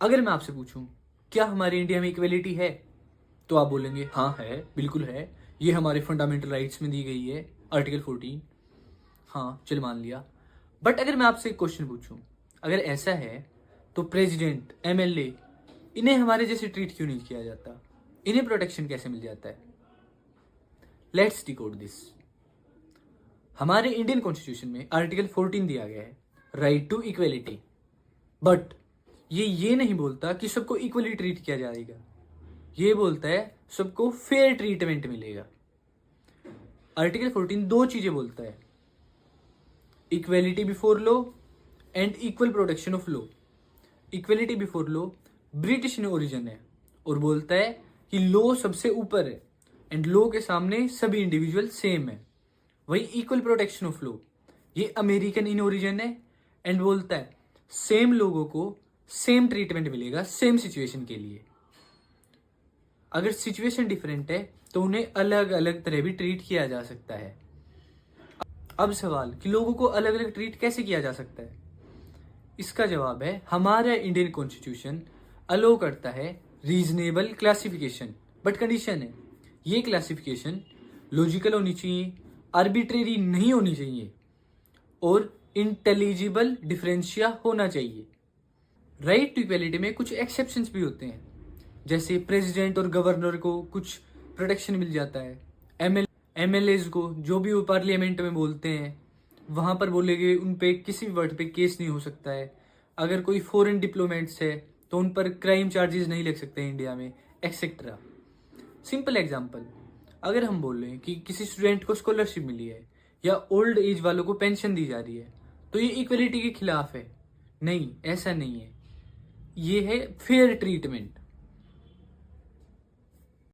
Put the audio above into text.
अगर मैं आपसे पूछूं क्या हमारे इंडिया में इक्वेलिटी है, तो आप बोलेंगे हाँ है, बिल्कुल है, ये हमारे फंडामेंटल राइट्स में दी गई है, आर्टिकल 14। हाँ चल मान लिया। बट अगर मैं आपसे एक क्वेश्चन पूछूं, अगर ऐसा है तो प्रेसिडेंट, एमएलए, इन्हें हमारे जैसे ट्रीट क्यों नहीं किया जाता? इन्हें प्रोटेक्शन कैसे मिल जाता है? Let's decode this. हमारे इंडियन कॉन्स्टिट्यूशन में आर्टिकल 14 दिया गया है, राइट टू इक्वेलिटी। बट ये नहीं बोलता कि सबको इक्वली ट्रीट किया जाएगा, ये बोलता है सबको फेयर ट्रीटमेंट मिलेगा। आर्टिकल 14 दो चीजें बोलता है, equality before law and equal protection of law. Equality before law British ने ओरिजिन है और बोलता है कि लॉ सबसे ऊपर है एंड लॉ के सामने सभी इंडिविजुअल सेम है। वही इक्वल प्रोटेक्शन ऑफ लॉ, ये अमेरिकन इन ओरिजिन है एंड बोलता है सेम लोगों को सेम ट्रीटमेंट मिलेगा सेम सिचुएशन के लिए। अगर सिचुएशन डिफरेंट है तो उन्हें अलग अलग तरह भी ट्रीट किया जा सकता है। अब सवाल कि लोगों को अलग अलग ट्रीट कैसे किया जा सकता है, इसका जवाब है हमारा इंडियन कॉन्स्टिट्यूशन अलो करता है रीजनेबल क्लासिफिकेशन। बट कंडीशन है, ये क्लासिफिकेशन लॉजिकल होनी चाहिए, आर्बिट्रेरी नहीं होनी चाहिए और इंटेलिजिबल डिफरेंशिया होना चाहिए। राइट टू इक्वेलिटी में कुछ एक्सेप्शंस भी होते हैं, जैसे प्रेसिडेंट और गवर्नर को कुछ प्रोटेक्शन मिल जाता है, एमएलएज को जो भी वो पार्लियामेंट में बोलते हैं वहां पर बोले गए उन पे किसी भी वर्ड पे केस नहीं हो सकता है। अगर कोई फॉरेन डिप्लोमेट्स है तो उन पर क्राइम चार्जेस नहीं लग सकते इंडिया में, एक्सेट्रा। सिंपल एग्जांपल, अगर हम बोल रहे हैं कि किसी स्टूडेंट को स्कॉलरशिप मिली है या ओल्ड एज वालों को पेंशन दी जा रही है, तो ये इक्वलिटी के खिलाफ है? नहीं, ऐसा नहीं है, ये है फेयर ट्रीटमेंट।